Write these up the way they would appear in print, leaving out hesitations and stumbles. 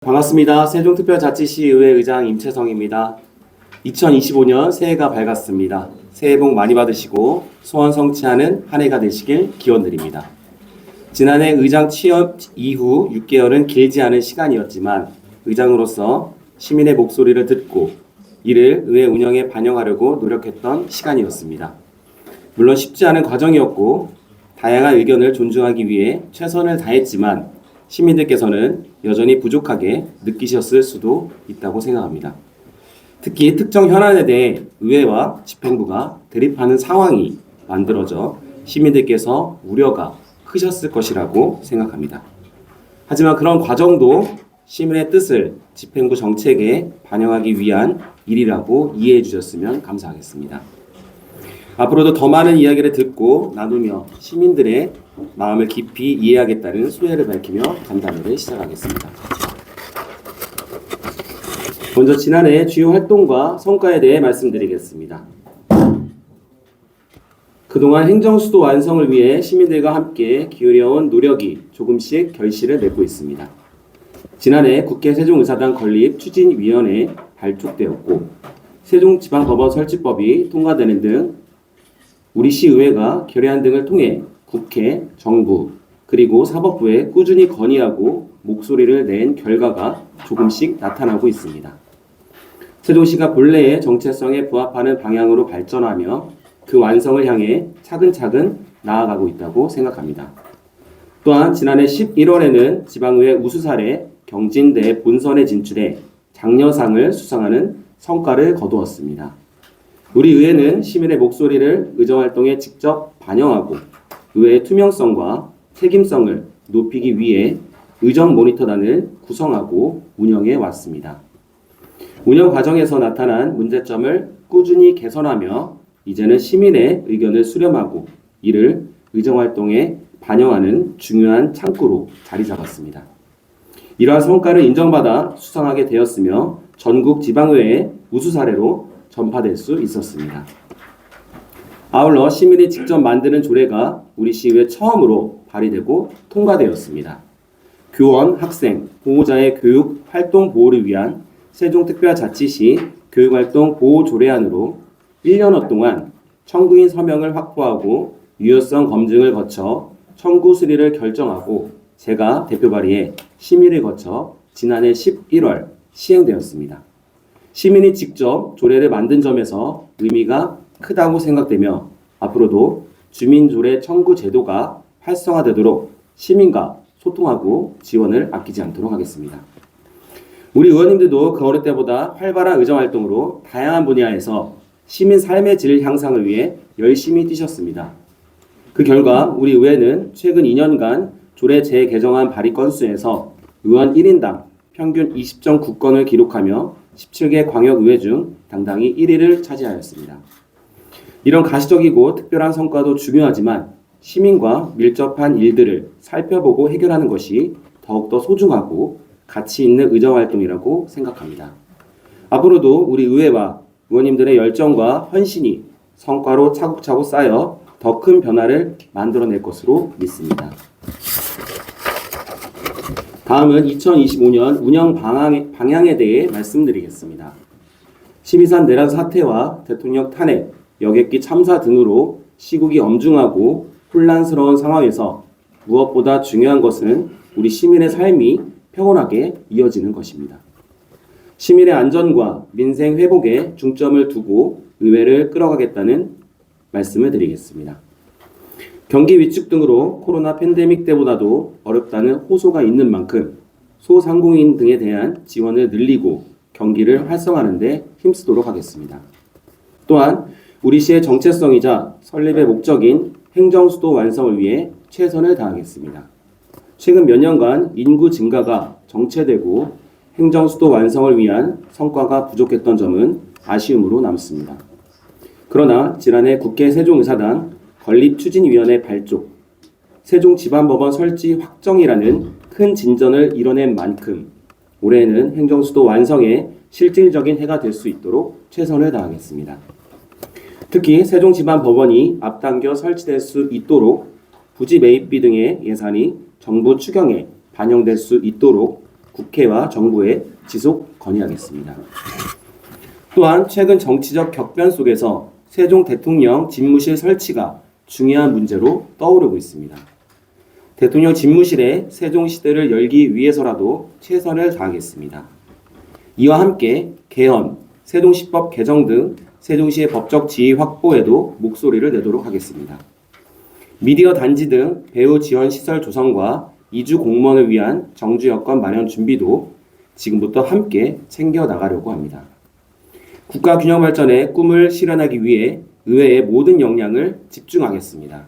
반갑습니다. 세종특별자치시의회 의장 임채성입니다. 2025년 새해가 밝았습니다. 새해 복 많이 받으시고 소원 성취하는 한 해가 되시길 기원드립니다. 지난해 의장 취임 이후 6개월은 길지 않은 시간이었지만 의장으로서 시민의 목소리를 듣고 이를 의회 운영에 반영하려고 노력했던 시간이었습니다. 물론 쉽지 않은 과정이었고 다양한 의견을 존중하기 위해 최선을 다했지만 시민들께서는 여전히 부족하게 느끼셨을 수도 있다고 생각합니다. 특히 특정 현안에 대해 의회와 집행부가 대립하는 상황이 만들어져 시민들께서 우려가 크셨을 것이라고 생각합니다. 하지만 그런 과정도 시민의 뜻을 집행부 정책에 반영하기 위한 일이라고 이해해 주셨으면 감사하겠습니다. 앞으로도 더 많은 이야기를 듣고 나누며 시민들의 마음을 깊이 이해하겠다는 소회를 밝히며 간담회를 시작하겠습니다. 먼저 지난해 주요 활동과 성과에 대해 말씀드리겠습니다. 그동안 행정수도 완성을 위해 시민들과 함께 기울여온 노력이 조금씩 결실을 맺고 있습니다. 지난해 국회 세종의사당 건립 추진위원회 발족되었고 세종지방법원 설치법이 통과되는 등 우리 시의회가 결의안 등을 통해 국회, 정부, 그리고 사법부에 꾸준히 건의하고 목소리를 낸 결과가 조금씩 나타나고 있습니다. 세종시가 본래의 정체성에 부합하는 방향으로 발전하며 그 완성을 향해 차근차근 나아가고 있다고 생각합니다. 또한 지난해 11월에는 지방의회 우수사례 경진대 본선에 진출해 장려상을 수상하는 성과를 거두었습니다. 우리 의회는 시민의 목소리를 의정활동에 직접 반영하고 의회의 투명성과 책임성을 높이기 위해 의정모니터단을 구성하고 운영해 왔습니다. 운영 과정에서 나타난 문제점을 꾸준히 개선하며 이제는 시민의 의견을 수렴하고 이를 의정활동에 반영하는 중요한 창구로 자리 잡았습니다. 이러한 성과를 인정받아 수상하게 되었으며 전국 지방의회의 우수 사례로 전파될 수 있었습니다. 아울러 시민이 직접 만드는 조례가 우리 시의회 처음으로 발의되고 통과되었습니다. 교원, 학생, 보호자의 교육 활동 보호를 위한 세종특별자치시 교육활동 보호조례안으로 1년여 동안 청구인 서명을 확보하고 유효성 검증을 거쳐 청구 수리를 결정하고 제가 대표 발의해 심의를 거쳐 지난해 11월 시행되었습니다. 시민이 직접 조례를 만든 점에서 의미가 크다고 생각되며 앞으로도 주민조례 청구 제도가 활성화되도록 시민과 소통하고 지원을 아끼지 않도록 하겠습니다. 우리 의원님들도 그 어느 때보다 활발한 의정활동으로 다양한 분야에서 시민 삶의 질 향상을 위해 열심히 뛰셨습니다. 그 결과 우리 의회는 최근 2년간 조례 재개정안 발의 건수에서 의원 1인당 평균 20.9건을 기록하며 17개 광역의회 중 당당히 1위를 차지하였습니다. 이런 가시적이고 특별한 성과도 중요하지만 시민과 밀접한 일들을 살펴보고 해결하는 것이 더욱더 소중하고 가치 있는 의정활동이라고 생각합니다. 앞으로도 우리 의회와 의원님들의 열정과 헌신이 성과로 차곡차곡 쌓여 더 큰 변화를 만들어낼 것으로 믿습니다. 다음은 2025년 운영 방향에 대해 말씀드리겠습니다. 12.3 내란 사태와 대통령 탄핵, 여객기 참사 등으로 시국이 엄중하고 혼란스러운 상황에서 무엇보다 중요한 것은 우리 시민의 삶이 평온하게 이어지는 것입니다. 시민의 안전과 민생 회복에 중점을 두고 의회를 끌어가겠다는 말씀을 드리겠습니다. 경기 위축 등으로 코로나 팬데믹 때보다도 어렵다는 호소가 있는 만큼 소상공인 등에 대한 지원을 늘리고 경기를 활성화하는 데 힘쓰도록 하겠습니다. 또한 우리 시의 정체성이자 설립의 목적인 행정수도 완성을 위해 최선을 다하겠습니다. 최근 몇 년간 인구 증가가 정체되고 행정수도 완성을 위한 성과가 부족했던 점은 아쉬움으로 남습니다. 그러나 지난해 국회 세종의사당 건립추진위원회 발족, 세종지방법원 설치 확정이라는 큰 진전을 이뤄낸 만큼 올해는 행정수도 완성에 실질적인 해가 될 수 있도록 최선을 다하겠습니다. 특히 세종지방법원이 앞당겨 설치될 수 있도록 부지 매입비 등의 예산이 정부 추경에 반영될 수 있도록 국회와 정부에 지속 건의하겠습니다. 또한 최근 정치적 격변 속에서 세종 대통령 집무실 설치가 중요한 문제로 떠오르고 있습니다. 대통령 집무실에 세종시대를 열기 위해서라도 최선을 다하겠습니다. 이와 함께 개헌, 세종시법 개정 등 세종시의 법적 지위 확보에도 목소리를 내도록 하겠습니다. 미디어 단지 등 배우 지원 시설 조성과 이주 공무원을 위한 정주 여건 마련 준비도 지금부터 함께 챙겨 나가려고 합니다. 국가 균형 발전의 꿈을 실현하기 위해 의회의 모든 역량을 집중하겠습니다.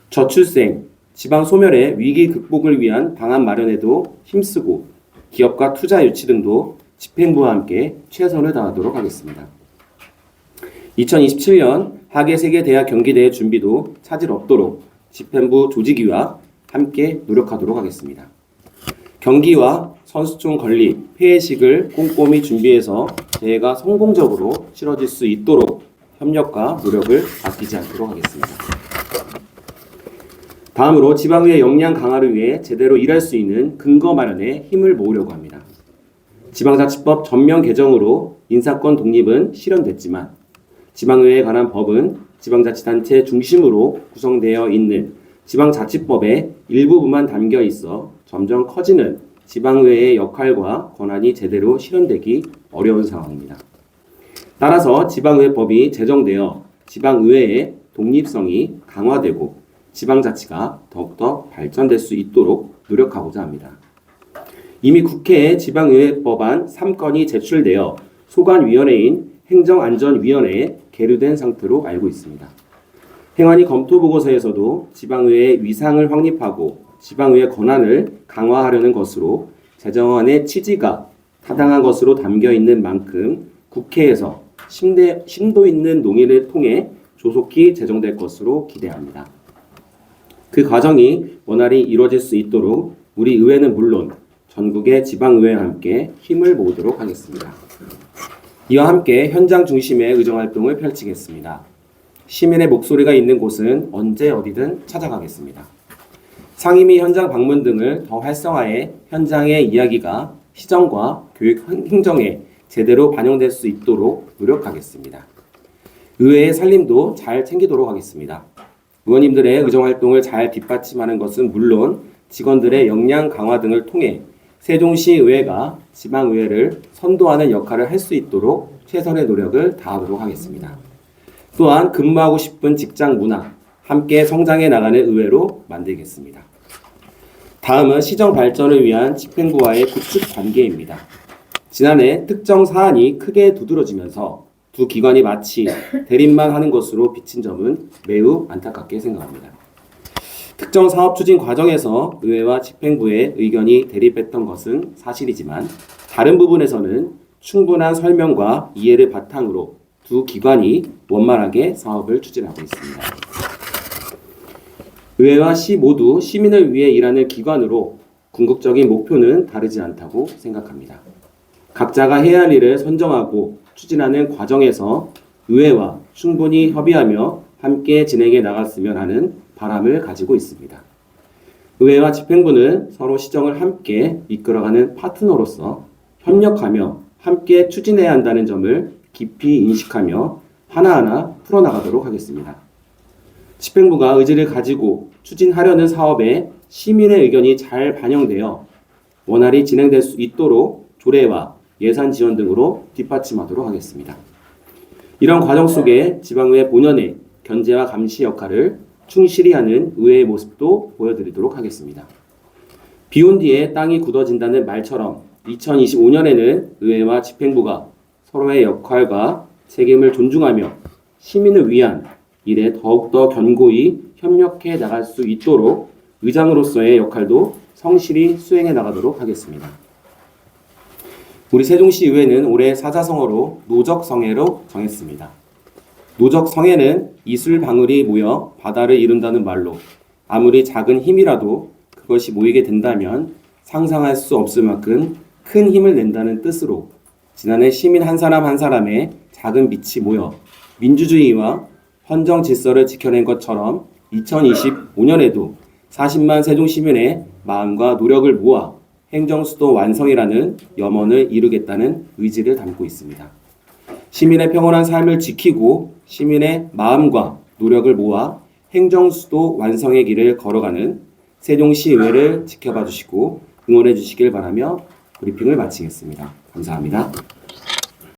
저출생, 지방 소멸의 위기 극복을 위한 방안 마련에도 힘쓰고 기업과 투자 유치 등도 집행부와 함께 최선을 다하도록 하겠습니다. 2027년 하계세계대학 경기대회 준비도 차질 없도록 집행부 조직위와 함께 노력하도록 하겠습니다. 경기와 선수촌 건립, 폐회식을 꼼꼼히 준비해서 대회가 성공적으로 치러질 수 있도록 협력과 노력을 아끼지 않도록 하겠습니다. 다음으로 지방의회 역량 강화를 위해 제대로 일할 수 있는 근거 마련에 힘을 모으려고 합니다. 지방자치법 전면 개정으로 인사권 독립은 실현됐지만 지방의회에 관한 법은 지방자치단체 중심으로 구성되어 있는 지방자치법의 일부분만 담겨 있어 점점 커지는 지방의회의 역할과 권한이 제대로 실현되기 어려운 상황입니다. 따라서 지방의회법이 제정되어 지방의회의 독립성이 강화되고 지방자치가 더욱더 발전될 수 있도록 노력하고자 합니다. 이미 국회에 지방의회법안 3건이 제출되어 소관위원회인 행정안전위원회에 계류된 상태로 알고 있습니다. 행안위 검토보고서에서도 지방의회의 위상을 확립하고 지방의회 권한을 강화하려는 것으로 제정안의 취지가 타당한 것으로 담겨 있는 만큼 국회에서 심도 있는 논의를 통해 조속히 제정될 것으로 기대합니다. 그 과정이 원활히 이루어질 수 있도록 우리 의회는 물론 전국의 지방의회와 함께 힘을 모으도록 하겠습니다. 이와 함께 현장 중심의 의정활동을 펼치겠습니다. 시민의 목소리가 있는 곳은 언제 어디든 찾아가겠습니다. 상임위 현장 방문 등을 더 활성화해 현장의 이야기가 시정과 교육 행정에 제대로 반영될 수 있도록 노력하겠습니다. 의회의 살림도 잘 챙기도록 하겠습니다. 의원님들의 의정활동을 잘 뒷받침하는 것은 물론 직원들의 역량 강화 등을 통해 세종시 의회가 지방의회를 선도하는 역할을 할 수 있도록 최선의 노력을 다하도록 하겠습니다. 또한 근무하고 싶은 직장 문화, 함께 성장해 나가는 의회로 만들겠습니다. 다음은 시정 발전을 위한 집행부와의 구축 관계입니다. 지난해 특정 사안이 크게 두드러지면서 두 기관이 마치 대립만 하는 것으로 비친 점은 매우 안타깝게 생각합니다. 특정 사업 추진 과정에서 의회와 집행부의 의견이 대립했던 것은 사실이지만 다른 부분에서는 충분한 설명과 이해를 바탕으로 두 기관이 원만하게 사업을 추진하고 있습니다. 의회와 시 모두 시민을 위해 일하는 기관으로 궁극적인 목표는 다르지 않다고 생각합니다. 각자가 해야 할 일을 선정하고 추진하는 과정에서 의회와 충분히 협의하며 함께 진행해 나갔으면 하는 바람을 가지고 있습니다. 의회와 집행부는 서로 시정을 함께 이끌어가는 파트너로서 협력하며 함께 추진해야 한다는 점을 깊이 인식하며 하나하나 풀어나가도록 하겠습니다. 집행부가 의지를 가지고 추진하려는 사업에 시민의 의견이 잘 반영되어 원활히 진행될 수 있도록 조례와 예산 지원 등으로 뒷받침하도록 하겠습니다. 이런 과정 속에 지방의회 본연의 견제와 감시 역할을 충실히 하는 의회의 모습도 보여드리도록 하겠습니다. 비온 뒤에 땅이 굳어진다는 말처럼 2025년에는 의회와 집행부가 서로의 역할과 책임을 존중하며 시민을 위한 일에 더욱더 견고히 협력해 나갈 수 있도록 의장으로서의 역할도 성실히 수행해 나가도록 하겠습니다. 우리 세종시 의회는 올해 사자성어로 노적성애로 정했습니다. 노적성애는 이슬 방울이 모여 바다를 이룬다는 말로 아무리 작은 힘이라도 그것이 모이게 된다면 상상할 수 없을 만큼 큰 힘을 낸다는 뜻으로 지난해 시민 한 사람 한 사람의 작은 빛이 모여 민주주의와 헌정 질서를 지켜낸 것처럼 2025년에도 40만 세종시민의 마음과 노력을 모아 행정수도 완성이라는 염원을 이루겠다는 의지를 담고 있습니다. 시민의 평온한 삶을 지키고 시민의 마음과 노력을 모아 행정수도 완성의 길을 걸어가는 세종시의회를 지켜봐 주시고 응원해 주시길 바라며 브리핑을 마치겠습니다. 감사합니다.